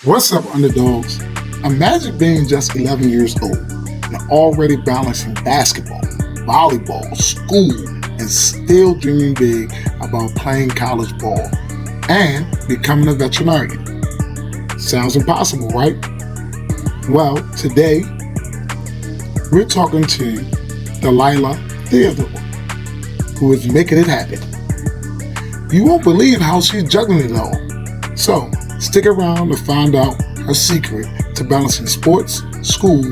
What's up, underdogs? Imagine being just 11 years old and already balancing basketball, volleyball, school, and still dreaming big about playing college ball and becoming a veterinarian. Sounds impossible, right? Well, today we're talking to Dalila Theodore, who is making it happen. You won't believe how she's juggling it all. So, stick around to find out her secret to balancing sports, school,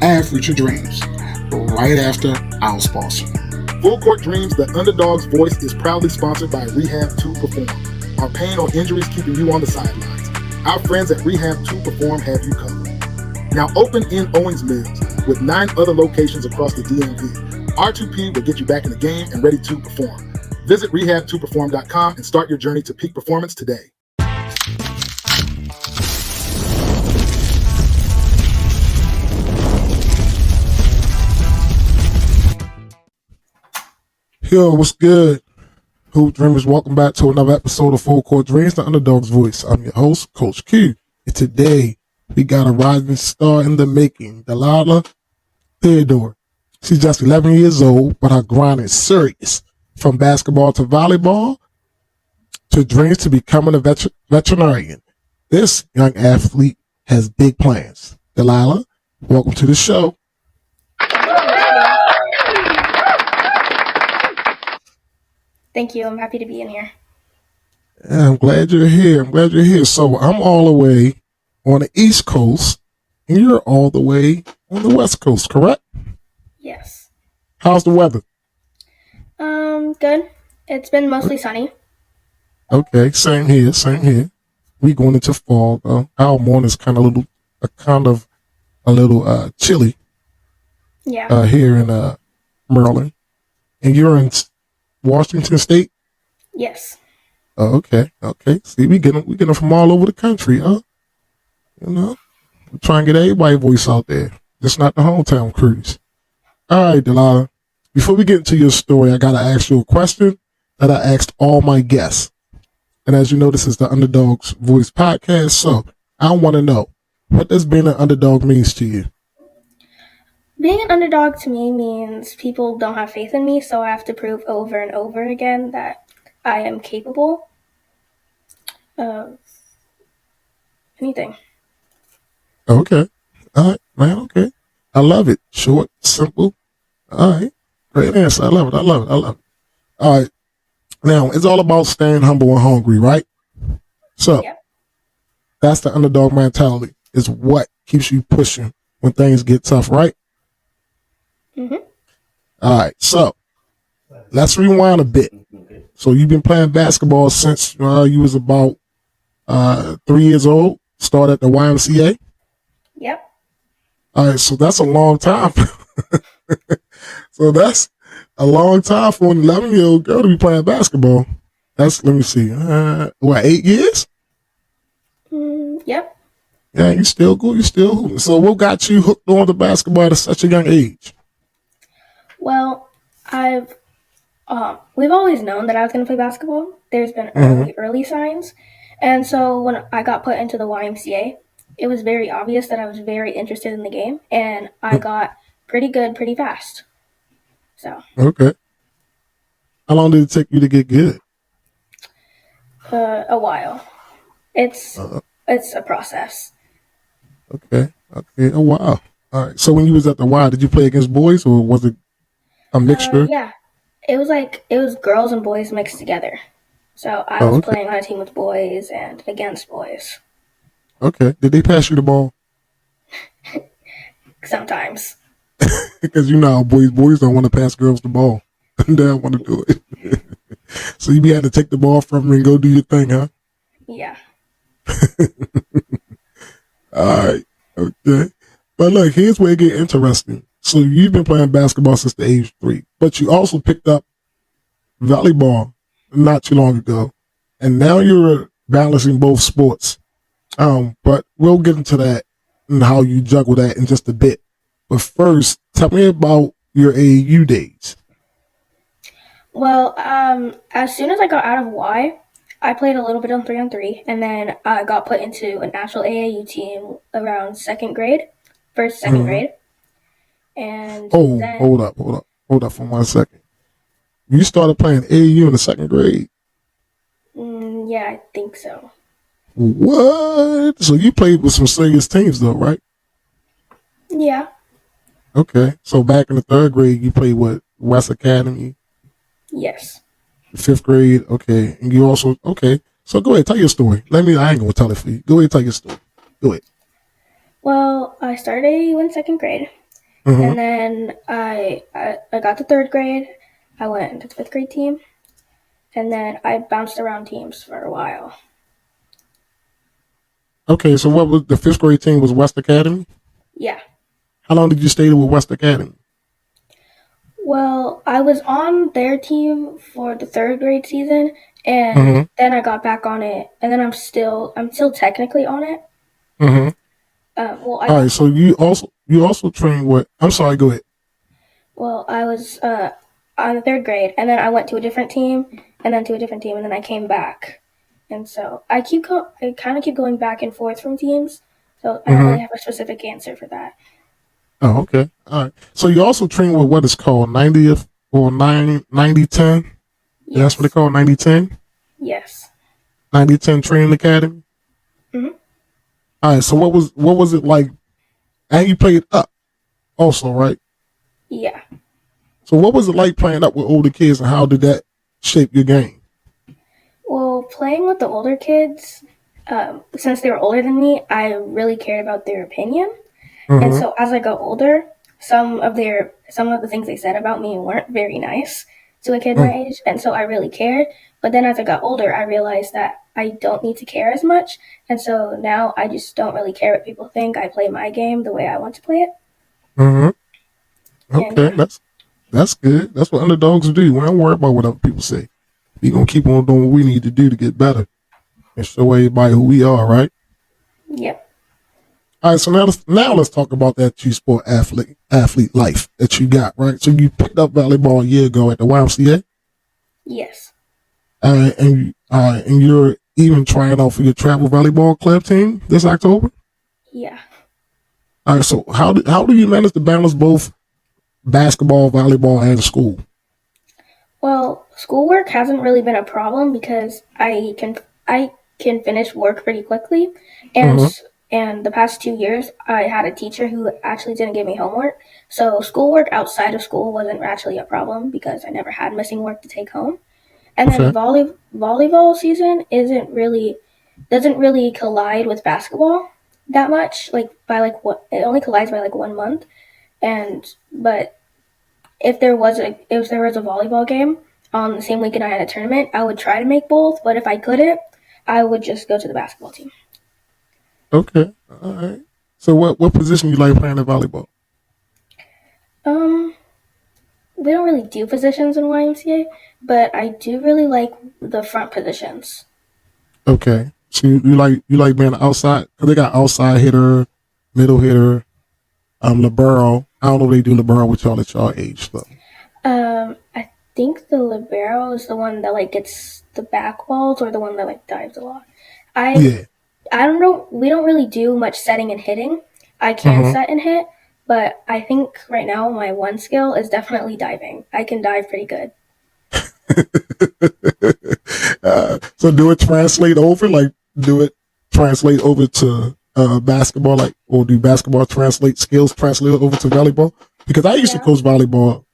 and future dreams right after our sponsor. Full Court Dreams, the Underdawgs Voice is proudly sponsored by Rehab 2 Perform. Are pain or injuries keeping you on the sidelines? Our friends at Rehab 2 Perform have you covered. Now open in Owings Mills with 9 other locations across the DMV. R2P will get you back in the game and ready to perform. Visit rehab2perform.com and start your journey to peak performance today. Yo, what's good? Hoop Dreamers, welcome back to another episode of Full Court Dreams, the Underdawgs Voice. I'm your host, Coach Q. And today, we got a rising star in the making, Dalila Theodore. She's just 11 years old, but her grind is serious. From basketball to volleyball, to dreams to becoming a veterinarian. This young athlete has big plans. Dalila, welcome to the show. Thank you. I'm happy to be in here. Yeah, I'm glad you're here. So I'm all the way on the East Coast, and you're all the way on the West Coast, correct? Yes. How's the weather? Good. It's been mostly sunny. Okay, same here. We going into fall though. Our morning's kind of a little chilly. Yeah. Here in Maryland, and you're in Washington State. Yes. Oh, okay. See, we get them from all over the country, huh? You know, we try and get everybody's voice out there. Just not the hometown crews. All right, Dalila. Before we get into your story, I gotta ask you a question that I asked all my guests. And as you know, this is the Underdawgs Voice podcast. So I want to know, what does being an underdog means to you? Being an underdog to me means people don't have faith in me, so I have to prove over and over again that I am capable of anything. Okay. All right, man. Okay. I love it. Short, simple. All right. Great answer. I love it. All right. Now, it's all about staying humble and hungry, right? So, Yeah. That's the underdog mentality, is what keeps you pushing when things get tough, right? Mm-hmm. All right. So, let's rewind a bit. So, you've been playing basketball since you was about 3 years old, started at the YMCA? Yep. All right. So, that's a long time. So that's a long time for an 11-year-old girl to be playing basketball. Let me see, 8 years? Yep. Yeah, you still good. So what got you hooked on to basketball at such a young age? Well, we've always known that I was going to play basketball. There's been early signs. And so when I got put into the YMCA, it was very obvious that I was very interested in the game, and I got pretty good pretty fast. So. Okay. How long did it take you to get good? A while. It's a process. Okay. Oh, wow. All right. So when you was at the Y, did you play against boys, or was it a mixture? Yeah. It was girls and boys mixed together. So I was playing on a team with boys and against boys. Okay. Did they pass you the ball? Sometimes. Because you know how boys don't want to pass girls the ball. They don't want to do it. So you had to take the ball from them and go do your thing, huh? Yeah. All right. Okay. But look, here's where it gets interesting. So you've been playing basketball since the age 3, but you also picked up volleyball not too long ago, and now you're balancing both sports. But we'll get into that and how you juggle that in just a bit. But first, tell me about your AAU days. Well, as soon as I got out of Y, I played a little bit on 3, and then I got put into a national AAU team around second Mm-hmm. grade, and Oh, then hold up for 1 second. You started playing AAU in the second grade. yeah, I think so. What? So you played with some serious teams, though, right? Yeah, Okay. So back in the third grade, you played with West Academy. yes. Fifth grade, okay. And you also okay. So go ahead, tell your story. I ain't gonna tell it for you. Go ahead, tell your story. Go ahead. Well, I started AAU in second grade, Mm-hmm. and then I got to third grade. I went into the fifth grade team, and then I bounced around teams for a while. Okay, so what was the fifth grade team was West Academy? Yeah. How long did you stay with West Academy? Well, I was on their team for the third grade season, and Mm-hmm. then I got back on it, and then I'm still technically on it. Mm-hmm. Well, All right, so you also train with I'm sorry, go ahead. I was on the third grade, and then I went to a different team, and then to a different team, and then I came back, and so I kind of keep going back and forth from teams. So I don't Mm-hmm. really have a specific answer for that. Oh, okay. All right. So you also train with what is called 90th or 9010. That's what they Yes, call 9010. yes, 9010 Training Academy. hmm All right. So what was it like? And you played up also, right? yeah. So what was it like playing up with older kids, and how did that shape your game? Well, playing with the older kids, since they were older than me, I really cared about their opinion. And Mm-hmm. so as I got older, some of the things they said about me weren't very nice to a kid my Mm. age, and so I really cared. But then as I got older, I realized that I don't need to care as much, and so now I just don't really care what people think. I play my game the way I want to play it, Mm-hmm. and Okay, yeah, that's good. That's what underdogs do. We don't worry about what other people say. We gonna keep on doing what we need to do to get better and show everybody who we are, right? yep, All right, so now let's talk about that two sport athlete life that you got, right? So you picked up volleyball a year ago at the YMCA, yes, and you're even trying out for your travel volleyball club team this October. yeah. All right, so how do you manage to balance both basketball, volleyball, and school? Well, schoolwork hasn't really been a problem because I can finish work pretty quickly, and Mm-hmm. and the past 2 years I had a teacher who actually didn't give me homework, so schoolwork outside of school wasn't actually a problem because I never had missing work to take home. And then Okay. volleyball season isn't really doesn't really collide with basketball that much. Like by like what it only collides by like 1 month, and but if there was a volleyball game on the same weekend I had a tournament, I would try to make both. But if I couldn't, I would just go to the basketball team. Okay. All right. So what position you like playing in volleyball? Um, we don't really do positions in YMCA, but I do really like the front positions. Okay. So you like being outside because they got outside hitter, middle hitter, libero. I don't know if they do libero with y'all at y'all age though. I think the libero is the one that like gets the back balls or the one that like dives a lot. I Yeah. I don't know. We don't really do much setting and hitting. I can Mm-hmm. set and hit, but I think right now my one skill is definitely diving. I can dive pretty good. So do it translate over to basketball, like, or do basketball skills translate over to volleyball? Because I used to Yeah. coach volleyball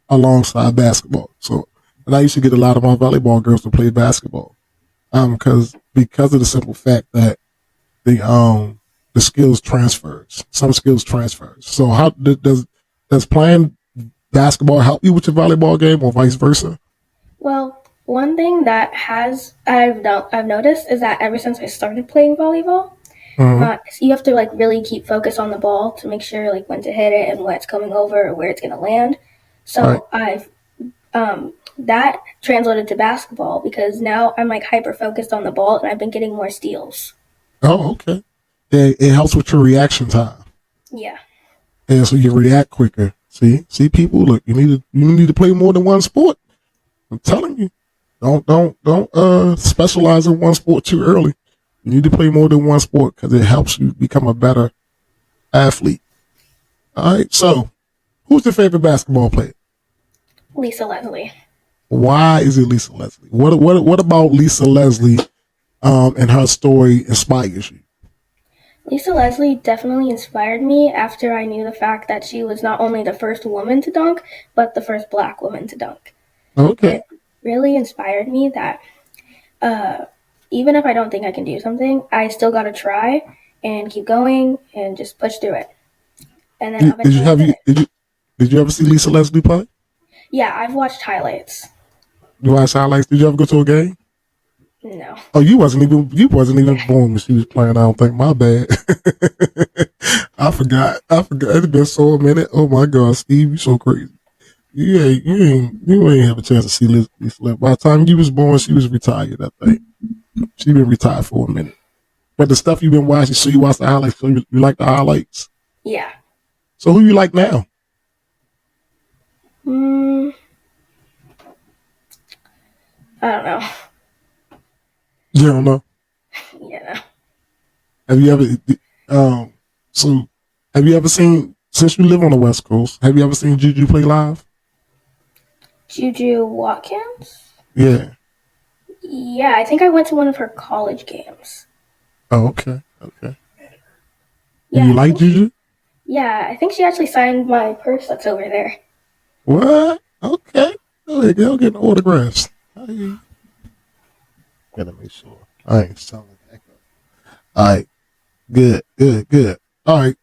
alongside basketball, so and I used to get a lot of my volleyball girls to play basketball. Because of the simple fact that the skills transfers, some skills transfers. So how does playing basketball help you with your volleyball game, or vice versa? Well, one thing that has I've noticed is that ever since I started playing volleyball, Mm-hmm. you have to like really keep focus on the ball to make sure like when to hit it and when it's coming over or where it's gonna land. Right. So I've that translated to basketball because now I'm like hyper focused on the ball and I've been getting more steals. Oh, okay. It helps with your reaction time, Yeah. and so you react quicker. See, people. Look, you need to play more than one sport. I'm telling you. Don't specialize in one sport too early. You need to play more than one sport because it helps you become a better athlete. All right. So, who's your favorite basketball player? Lisa Leslie. Why is it Lisa Leslie? What about Lisa Leslie and her story inspires you? Lisa Leslie definitely inspired me after I knew the fact that she was not only the first woman to dunk, but the first Black woman to dunk. Okay. It really inspired me that even if I don't think I can do something, I still got to try and keep going and just push through it. And then did you ever see Lisa Leslie play? Yeah, I've watched highlights. You watch highlights? Did you ever go to a game? No. Oh, you wasn't even born when she was playing. I don't think. My bad. I forgot. It's been so a minute. Oh my God, Steve, you so crazy. You ain't have a chance to see Lisa Leslie. By the time you was born, she was retired. I think she been retired for a minute. But the stuff you've been watching, so you watch the highlights. So you like the highlights? Yeah. So who you like now? I don't know. You don't know. Yeah. Have you ever seen, since you live on the West Coast, have you ever seen Juju play live? Juju Watkins? Yeah. Yeah, I think I went to one of her college games. Oh, okay. Okay. Yeah, you like Juju? Yeah, I think she actually signed my purse that's over there. What? Okay. Go get autographs. Gotta make sure I ain't selling that. All right. Good. All right.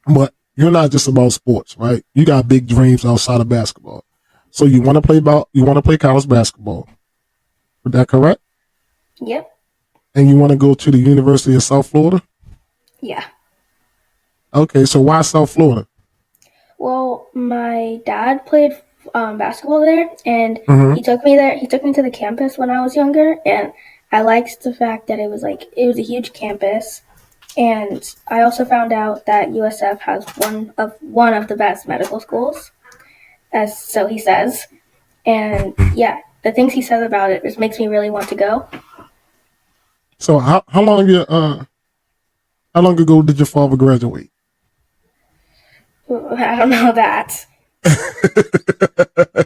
But you're not just about sports, right? You got big dreams outside of basketball. So you want to play college basketball. Is that correct? Yep. And you want to go to the University of South Florida? Yeah. Okay, so why South Florida? Well, my dad played basketball there, and he took me there. He took me to the campus when I was younger, and I liked the fact that it was a huge campus. And I also found out that USF has one of the best medical schools, as so he says. And yeah, the things he says about it just makes me really want to go. So how long ago did your father graduate? I don't know that.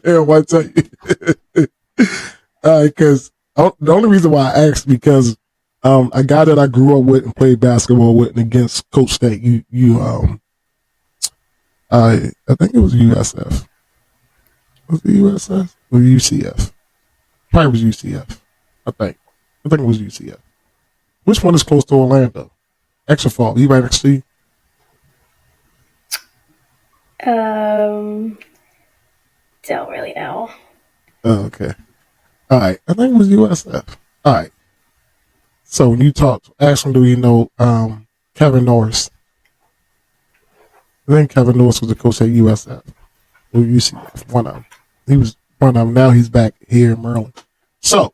Yeah, why tell you? Because the only reason why I asked because a guy that I grew up with and played basketball with and against Coach State, I think it was USF. Was it USF or UCF? Probably was UCF. I think it was UCF. Which one is close to Orlando? Extra Fall. You right next to you? Don't really know. Oh, okay. All right. I think it was USF. All right. So when you talked, ask him, do you know Kevin Norris? I think Kevin Norris was the coach at USF or UCF. One of them. He was one of them. Now he's back here in Maryland. So,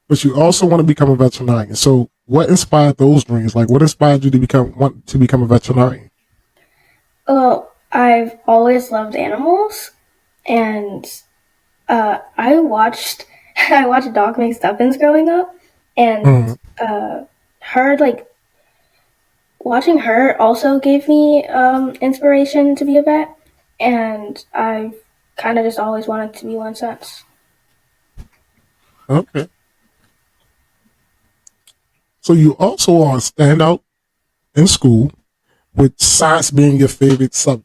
but you also want to become a veterinarian. So what inspired those dreams? Like what inspired you to want to become a veterinarian? Well, I've always loved animals, and I watched Dog Makes Duffins growing up, and watching her also gave me inspiration to be a vet, and I've kind of just always wanted to be one since. Okay. So you also are a standout in school, with science being your favorite subject.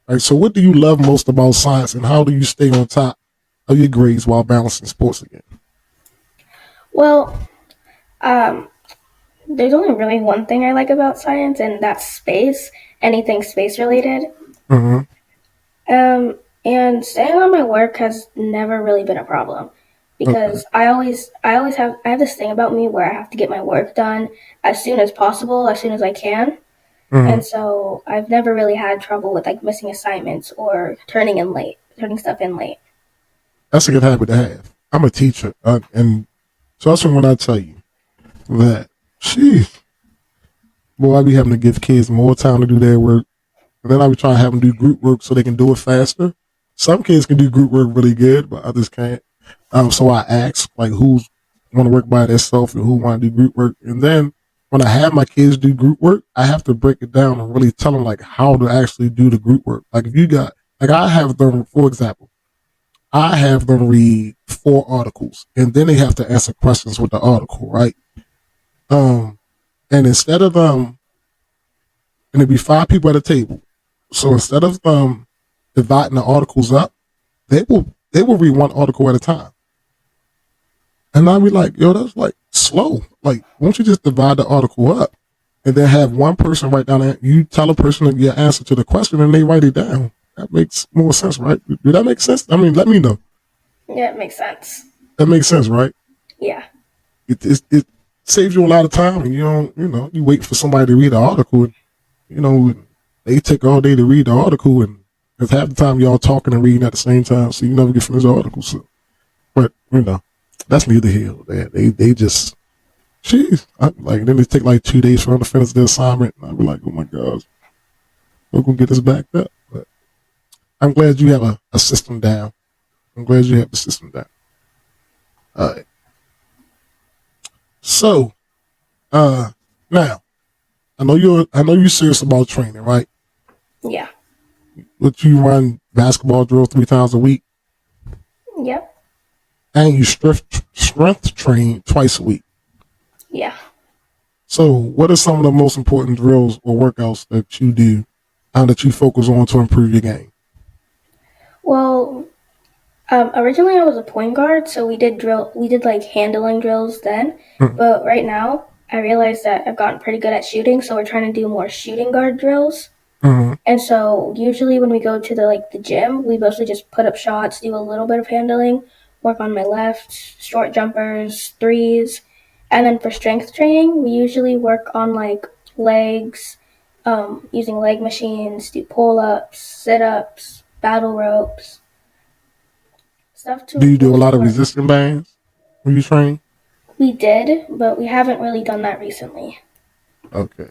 All right. So what do you love most about science, and how do you stay on top of your grades while balancing sports again? Well, there's only really one thing I like about science, and that's space. Anything space related. Mm-hmm. And staying on my work has never really been a problem because I have this thing about me where I have to get my work done as soon as possible, as soon as I can. Mm-hmm. And so I've never really had trouble with missing assignments or turning stuff in late. That's a good habit to have. I'm a teacher, and so that's when I tell you that, I be having to give kids more time to do their work, and then I be trying to have them do group work so they can do it faster. Some kids can do group work really good, but others can't. So I ask like who's want to work by themselves and who want to do group work. And then when I have my kids do group work, I have to break it down and really tell them like how to actually do the group work. Like if you got like I have them, for example, I have them read 4 articles and then they have to answer questions with the article, right? Um, and instead of and it'd be 5 people at a table. So instead of dividing the articles up, they will read 1 article at a time. And I'd be like, yo, that's like slow. Like, won't you just divide the article up and then have one person write down it? You tell a person your answer to the question and they write it down. That makes more sense, right? Do that make sense? I mean, let me know. Yeah, it makes sense. That makes sense, right? Yeah. It saves you a lot of time, and you don't, you wait for somebody to read the article, and, they take all day to read the article, and because half the time y'all talking and reading at the same time, so you never get finished the article. So, but that's neither here nor there. They just, jeez, then they take like 2 days for them to finish the assignment, and I'd be like, oh my gosh, we're gonna get this backed up. But I'm glad you have a system down. I'm glad you have the system down. All right. So, now I know you're serious about training, right? Yeah. But you run basketball drill 3 times a week, Yep. and you strength train twice a week. Yeah. So, what are some of the most important drills or workouts that you do, and that you focus on to improve your game? Well, originally I was a point guard, so we did like handling drills then. Mm-hmm. But right now, I realized that I've gotten pretty good at shooting, so we're trying to do more shooting guard drills. Mm-hmm. And so usually when we go to the gym, we mostly just put up shots, do a little bit of handling, work on my left, short jumpers, threes. And then for strength training, we usually work on like legs, using leg machines, do pull-ups, sit-ups, battle ropes, stuff to Do you do a boost lot of our- resistance bands when you train? We did, but we haven't really done that recently. Okay.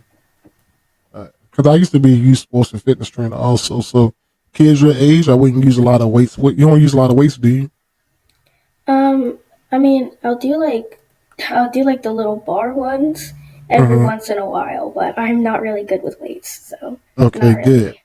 Because I used to be a youth sports and fitness trainer also. So kids your age, I wouldn't use a lot of weights. What, you don't use a lot of weights, do you? I mean, I'll do like the little bar ones every once in a while, but I'm not really good with weights, so Okay, not really.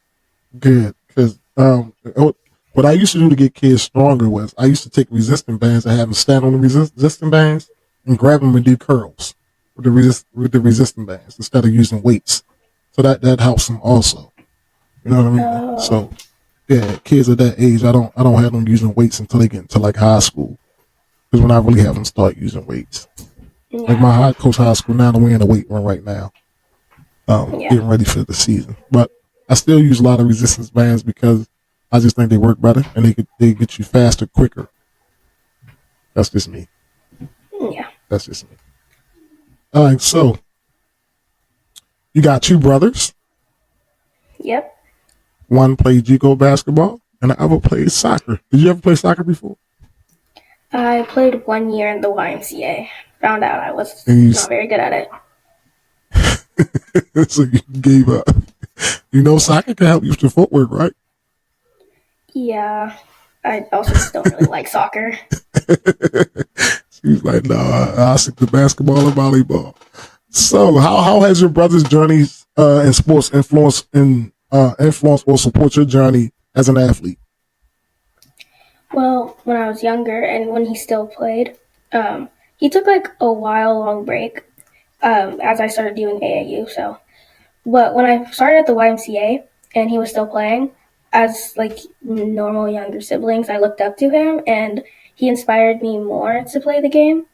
good. Because what I used to do to get kids stronger was I used to take resistance bands and have them stand on the resistance bands and grab them and do curls with the resistance bands instead of using weights. So that helps them also. You know what I mean? Oh. So yeah, kids at that age, I don't have them using weights until they get into like high school. Because when I really have them start using weights. Yeah. Like my coach high school now, we're in a weight run right now. Getting ready for the season. But I still use a lot of resistance bands because I just think they work better and they get you faster, quicker. That's just me. Yeah. That's just me. All right, so you got 2 brothers. Yep. One played JUCO basketball and the other played soccer. Did you ever play soccer before? I played 1 year in the YMCA. Found out I was not very good at it. So you gave up. Soccer can help you with your footwork, right? Yeah. I also just don't really like soccer. She was like, no, I stick to basketball and volleyball. So how has your brother's journey in sports influence or support your journey as an athlete? Well, when I was younger and when he still played, he took like a long break as I started doing AAU. So, but when I started at the YMCA and he was still playing, as like normal younger siblings, I looked up to him and he inspired me more to play the game.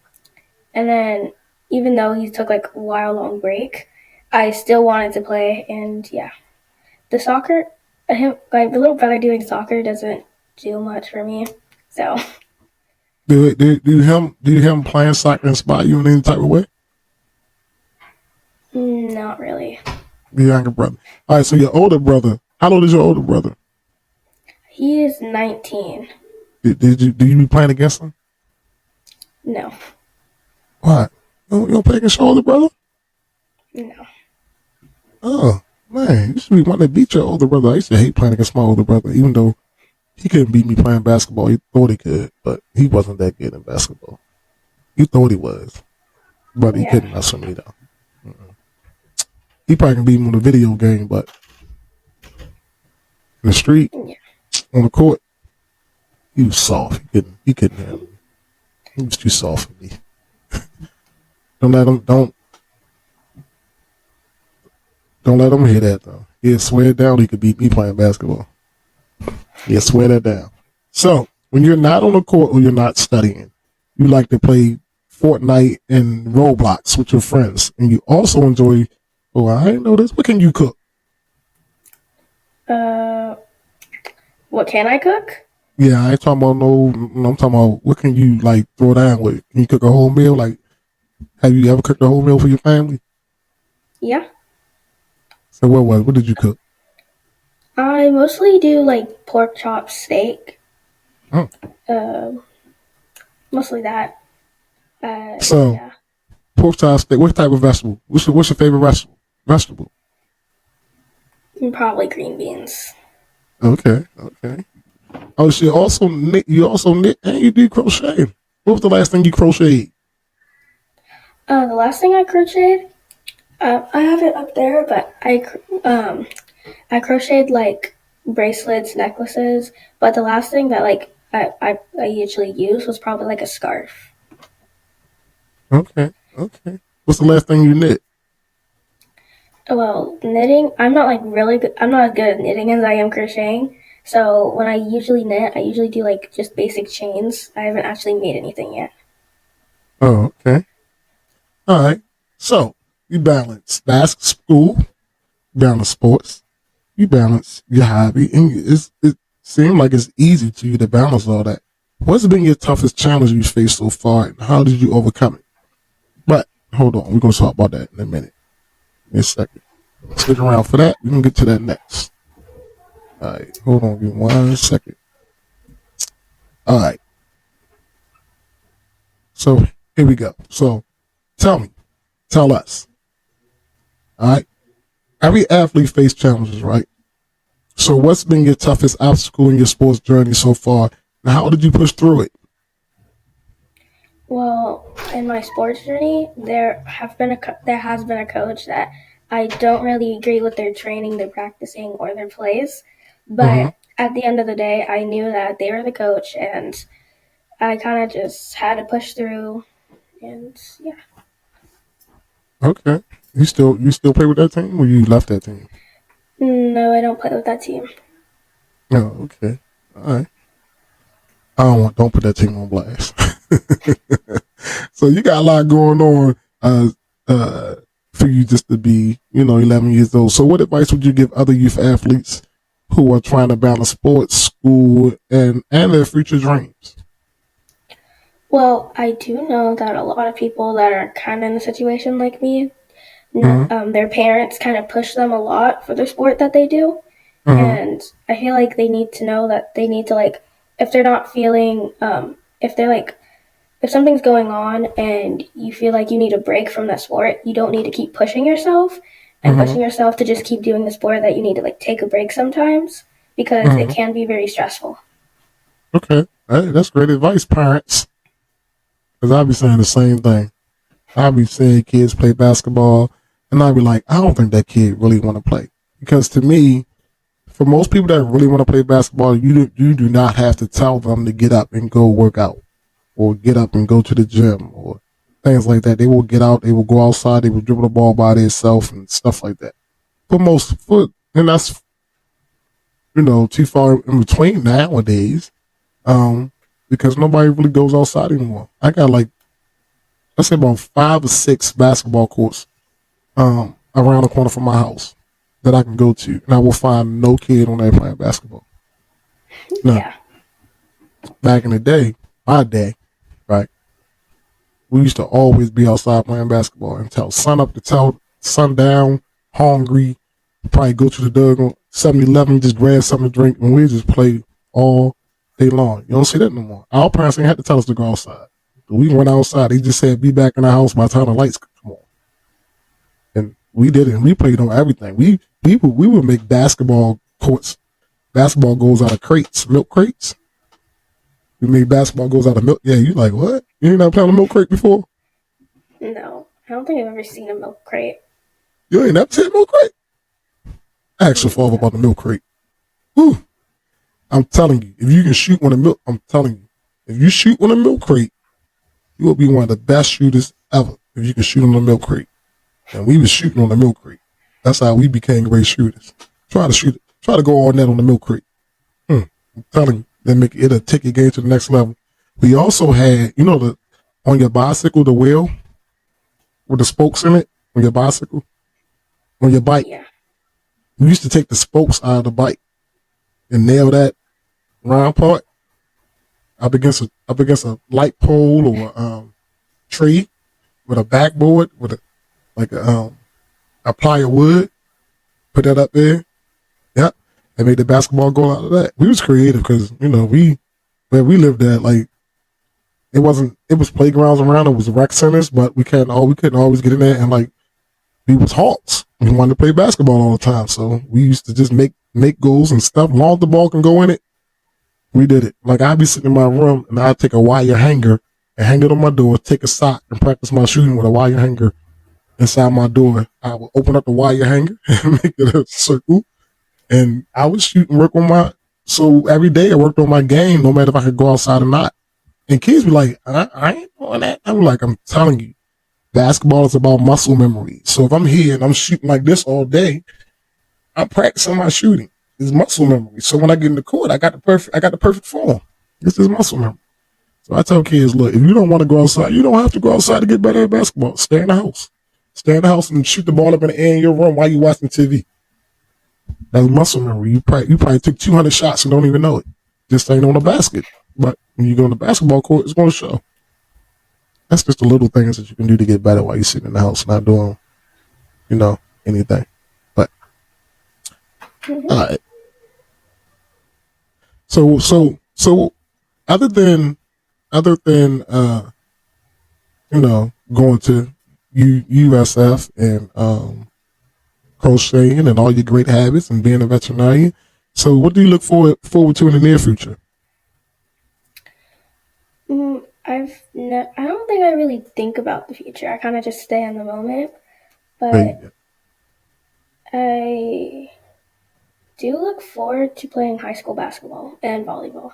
And then even though he took like a long break, I still wanted to play. And yeah, the soccer, the little brother doing soccer doesn't do much for me. So Do him playing soccer inspire you in any type of way? not really. Your younger brother. All right, so your older brother. How old is your older brother? He is 19. Do you be playing against him? No. What? You don't play against your older brother? No. Oh man, you should be wanting to beat your older brother. I used to hate playing against my older brother, even though he couldn't beat me playing basketball. He thought he could, but he wasn't that good in basketball. He thought he was, but he Yeah. couldn't mess with me though. He probably can beat me on the video game, but in the street, Yeah. on the court, he was soft. He couldn't handle me. He was too soft for me. Don't let him don't let him hear that though. He'll swear down he could beat me playing basketball. He'll swear that down. So when you're not on the court or you're not studying, you like to play Fortnite and Roblox with your friends, and you also enjoy. Oh, I didn't know this. What can you cook? What can I cook? Yeah, I ain't talking about no. I'm talking about what can you like throw down with? Can you cook a whole meal? Like, have you ever cooked a whole meal for your family? Yeah. So what did you cook? I mostly do like pork chop steak. Oh. Mostly that. So Yeah. pork chop steak. What type of vegetable? What's your favorite vegetable? Probably green beans. Okay. Oh, you also knit, and you do crocheting. What was the last thing you crocheted? The last thing I crocheted, I have it up there, but I crocheted like bracelets, necklaces. But the last thing that like I usually use was probably like a scarf. Okay. What's the last thing you knit? Well, knitting, I'm not like really good. I'm not as good at knitting as I am crocheting. So when I usually knit, I usually do like just basic chains. I haven't actually made anything yet. Oh, okay. All right. So you balance school, balance sports, you balance your hobby, and it seems like it's easy to you to balance all that. What's been your toughest challenge you've faced so far, and how did you overcome it? But hold on, we're gonna talk about that in a minute. In a second. Stick around for that. We're gonna get to that next. All right, hold on, give me 1 second. All right. So here we go. So tell us. All right. Every athlete faces challenges, right? So what's been your toughest obstacle in your sports journey so far, and how did you push through it? Well, in my sports journey, there has been a coach that I don't really agree with their training, their practicing, or their plays. Mm-hmm. But at the end of the day, I knew that they were the coach, and I kind of just had to push through. And yeah, Okay. You still play with that team, or you left that team? no, I don't play with that team. Oh, okay. All right. Don't put that team on blast. So you got a lot going on for you just to be, 11 years old. So what advice would you give other youth athletes who are trying to balance sports, school, and their future dreams? Well, I do know that a lot of people that are kind of in a situation like me, their parents kind of push them a lot for the sport that they do. Mm-hmm. And I feel like they need to know that they need to like, if they're not feeling, if they're like, if something's going on and you feel like you need a break from that sport, you don't need to keep pushing yourself and pushing yourself to just keep doing the sport, that you need to like take a break sometimes because it can be very stressful. Okay. Hey, that's great advice, parents. Because I'll be saying the same thing. I'll be seeing kids play basketball, and I'll be like, I don't think that kid really want to play. Because to me, for most people that really want to play basketball, you do not have to tell them to get up and go work out, or get up and go to the gym, or things like that. They will get out, they will go outside, they will dribble the ball by themselves and stuff like that. And that's too far in between nowadays, because nobody really goes outside anymore. I got like, let's say about 5 or 6 basketball courts around the corner from my house that I can go to, and I will find no kid on there playing basketball. No. Yeah. Back in the day, my day, right? We used to always be outside playing basketball until sun up to sundown, hungry, probably go to the dug 7-Eleven, just grab something to drink, and we just play all day long. You don't see that no more. Our parents ain't had to tell us to go outside. We went outside. They just said, be back in the house by the time the lights come on. And we did it. And we played on everything. We would make basketball courts basketball goals out of crates, milk crates. We made basketball goals out of milk. Yeah, you like what? You ain't never played on a milk crate before? No, I don't think I've ever seen a milk crate. You ain't never seen a milk crate? Ask your father about the milk crate. Whew. I'm telling you, if you can shoot on a milk, I'm telling you, if you shoot on a milk crate, you will be one of the best shooters ever if you can shoot on a milk crate. And we was shooting on the milk crate. That's how we became great shooters. Try to shoot it. Try to go all net on the milk crate. I'm telling you, it'll take your game to the next level. We also had, on your bicycle, the wheel with the spokes in it on your bicycle, on your bike. Yeah. We used to take the spokes out of the bike and nail that round part up against a light pole or a tree with a backboard with a ply of wood. Put that up there. Yep. And made the basketball go out of that. We was creative because, where we lived at, like, it was playgrounds around, it was rec centers, but we couldn't always get in there, and like, we was hawks. We wanted to play basketball all the time. So we used to just make goals and stuff. Long as the ball can go in it, we did it. Like, I'd be sitting in my room and I'd take a wire hanger and hang it on my door, take a sock and practice my shooting with a wire hanger inside my door. I would open up the wire hanger and make it a circle. And I would shoot and work on so every day I worked on my game, no matter if I could go outside or not. And kids be like, I ain't doing that. I'm like, I'm telling you, basketball is about muscle memory. So if I'm here and I'm shooting like this all day, I'm practicing my shooting. It's muscle memory. So when I get in the court, I got the perfect form. This is muscle memory. So I tell kids, look, if you don't want to go outside, you don't have to go outside to get better at basketball. Stay in the house. Stay in the house and shoot the ball up in the air in your room while you're watching TV. That's muscle memory. You probably took 200 shots and don't even know it. Just ain't on the basket. But when you go on the basketball court, it's going to show. That's just the little things that you can do to get better while you're sitting in the house, not doing, anything. But all right. So other than going to USF and crocheting and all your great habits and being a veterinarian, so what do you look forward to in the near future? I don't think I really think about the future. I kind of just stay in the moment. But Hey, I do look forward to playing high school basketball and volleyball.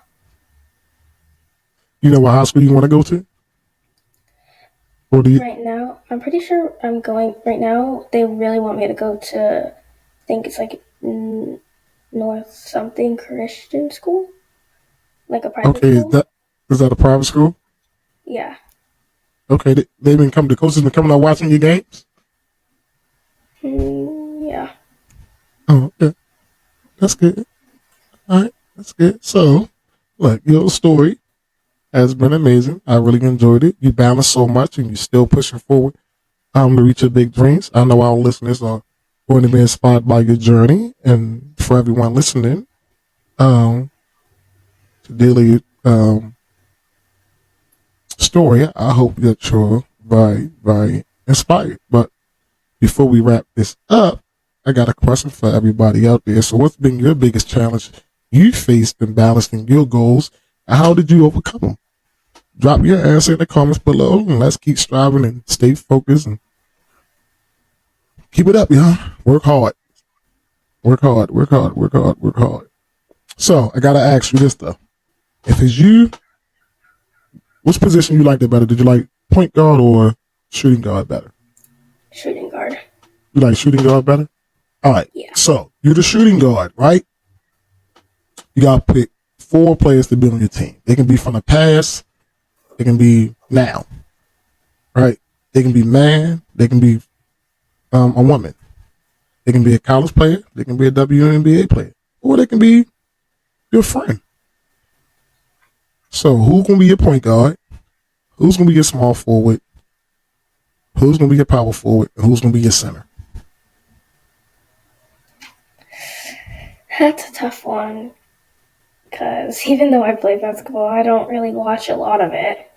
you know what high school you want to go to? Or do you? Right now, I'm pretty sure I'm going. Right now, they really want me to go to, I think it's like North something Christian school, like a private Okay, school. is that a private school? Yeah. Okay, they've been coming. The coaches been coming out watching your games. Yeah. Oh, okay, that's good. All right, that's good. So, look, your story has been amazing. I really enjoyed it. You balanced so much, and you're still pushing forward to reach your big dreams. I know our listeners are going to be inspired by your journey, and for everyone listening, to daily story, I hope that you're very, very inspired. But before we wrap this up, I got a question for everybody out there. So, what's been your biggest challenge you faced in balancing your goals, and how did you overcome them? Drop your answer in the comments below, and let's keep striving and stay focused and keep it up, y'all. Work hard. Work hard. Work hard. Work hard. Work hard. So, I gotta ask you this though: if it's you, which position you liked it better? Did you like point guard or shooting guard better? Shooting guard. You like shooting guard better? All right. Yeah. So you're the shooting guard, right? You got to pick 4 players to be on your team. They can be from the past. They can be now, right? They can be man. They can be a woman. They can be a college player. They can be a WNBA player, or they can be your friend. So who's gonna be your point guard? Who's gonna be your small forward? Who's gonna be your power forward? And who's gonna be your center? That's a tough one. Because even though I play basketball, I don't really watch a lot of it.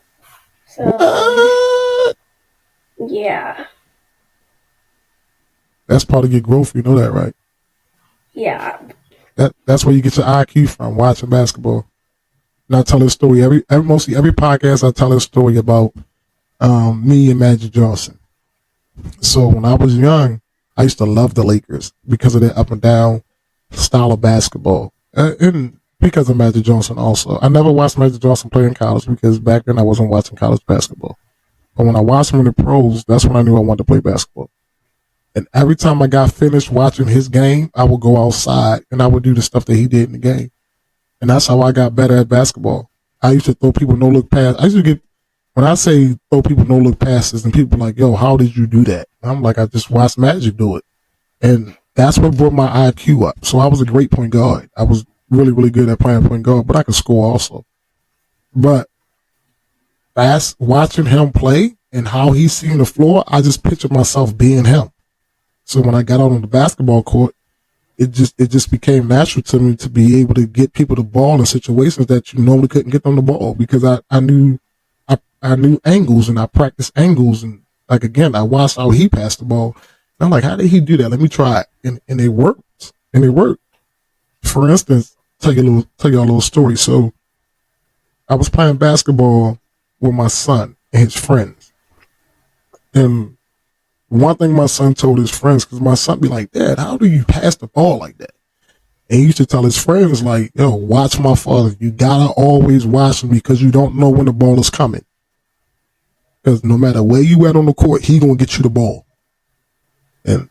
So, What? yeah. That's part of your growth. You know that, right? Yeah. That's where you get your IQ from, watching basketball. And I tell a story mostly every podcast. I tell a story about me and Magic Johnson. So when I was young, I used to love the Lakers because of their up and down style of basketball, and because of Magic Johnson also. I never watched Magic Johnson play in college because back then I wasn't watching college basketball. But when I watched him in the pros, that's when I knew I wanted to play basketball. And every time I got finished watching his game, I would go outside and I would do the stuff that he did in the game. And that's how I got better at basketball. I used to throw people no look passes. I used to get, when I say throw people no look passes, and people are like, yo, how did you do that? And I'm like, I just watched Magic do it. And that's what brought my IQ up. So I was a great point guard. I was really, really good at playing point guard, but I could score also. But watching him play and how he's seeing the floor, I just pictured myself being him. So when I got out on the basketball court, it just became natural to me to be able to get people the ball in situations that you normally couldn't get them the ball, because I knew angles and I practiced angles, and like again I watched how he passed the ball. And I'm like, how did he do that? Let me try it, and it worked. And it worked. For instance, tell you a little story. So I was playing basketball with my son and his friends, and one thing my son told his friends, because my son be like, Dad, how do you pass the ball like that? And he used to tell his friends, like, yo, watch my father. You gotta always watch him because you don't know when the ball is coming. Because no matter where you at on the court, he gonna get you the ball. And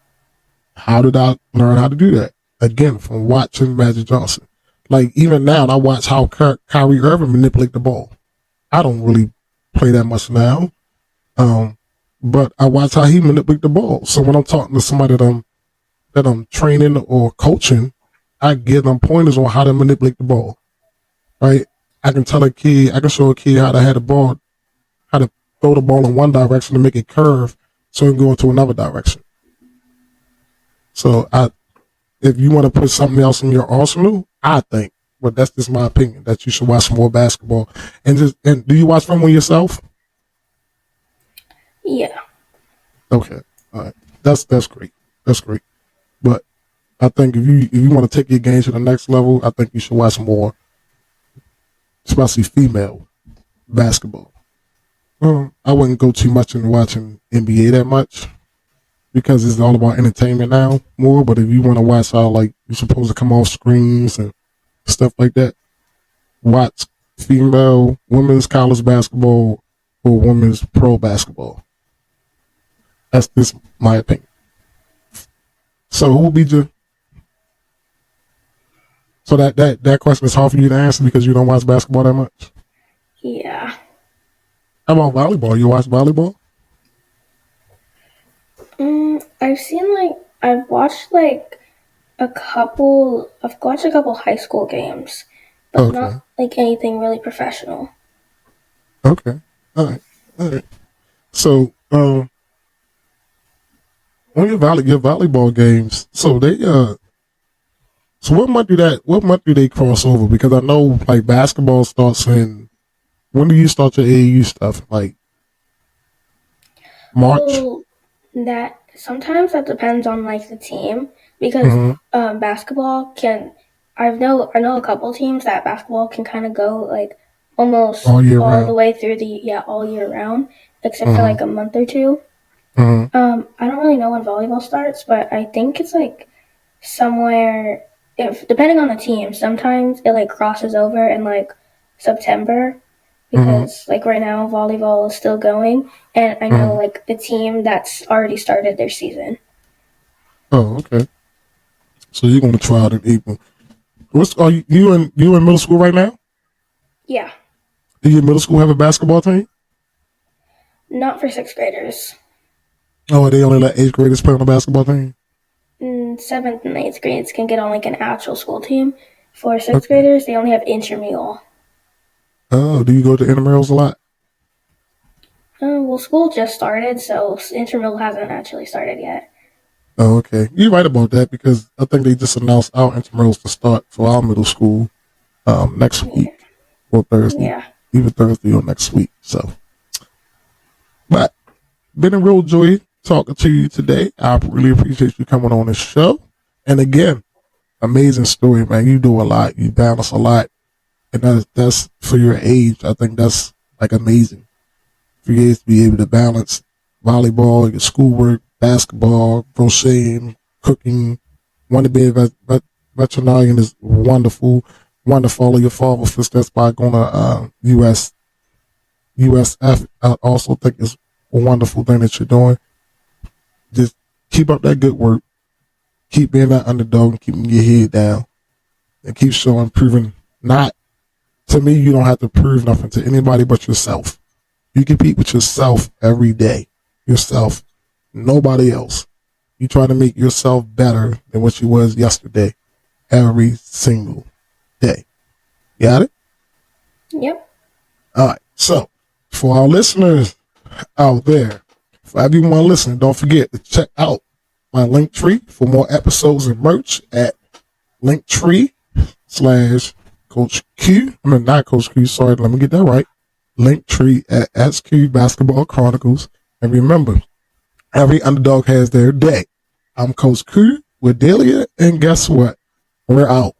how did I learn how to do that? Again, from watching Magic Johnson. Like, even now, I watch how Kyrie Irving manipulate the ball. I don't really play that much now. But I watch how he manipulate the ball. So when I'm talking to somebody that I'm training or coaching, I give them pointers on how to manipulate the ball. Right? I can show a kid how to have the ball, how to throw the ball in one direction to make it curve so it can go into another direction. So if you want to put something else in your arsenal, I think, but that's just my opinion, that you should watch more basketball. And do you watch film on yourself? Yeah. Okay. All right. That's great. That's great. But I think if you want to take your game to the next level, I think you should watch more, especially female basketball. I wouldn't go too much into watching NBA that much because it's all about entertainment now more. But if you want to watch how like you're supposed to come off screens and stuff like that, watch female women's college basketball or women's pro basketball. That's just my opinion. So who will be your? So that question is hard for you to answer because you don't watch basketball that much. Yeah. How about volleyball? You watch volleyball? I've watched a couple high school games, but not like anything really professional. Okay. All right. So, on your volleyball games, so they so what month do they cross over? Because I know like basketball starts in, when do you start your AAU stuff? Like March? Well, sometimes that depends on like the team, because basketball can. I know a couple teams that basketball can kind of go like almost all the way through all year round, except for like a month or two. I don't really know when volleyball starts, but I think it's like somewhere, depending on the team, sometimes it like crosses over in like September, because like right now volleyball is still going, and I know like the team that's already started their season. Oh, okay. So you're gonna try out in April. Are you in middle school right now? Yeah. Do your middle school have a basketball team? Not for sixth graders. Oh, they only let eighth graders play on the basketball team? Seventh and eighth grades can get on like an actual school team. For sixth graders, they only have intramural. Oh, do you go to intramurals a lot? Well, school just started, so intramural hasn't actually started yet. Oh, okay. You're right about that, because I think they just announced our intramurals to start for our middle school next week or Thursday. Yeah. Either Thursday or next week. So, but been a real joy talking to you today. I really appreciate you coming on this show. And again, amazing story, man. You do a lot. You balance a lot. And that's for your age. I think that's like amazing for you to be able to balance volleyball, your schoolwork, basketball, crocheting, cooking. Want to be a veterinarian is wonderful. Want to follow your father's footsteps by going to USF. I also think it's a wonderful thing that you're doing. Just keep up that good work. Keep being that underdog and keeping your head down. And keep showing, proving not, to me, you don't have to prove nothing to anybody but yourself. You compete with yourself every day. Yourself. Nobody else. You try to make yourself better than what you was yesterday. Every single day. Got it? Yep. All right. So, for our listeners out there, for everyone listening, don't forget to check out my Linktree for more episodes and merch at Linktree/Coach Q. I mean, not Coach Q, sorry, let me get that right. Linktree at SQ Basketball Chronicles. And remember, every underdog has their day. I'm Coach Q with Dalila, and guess what? We're out.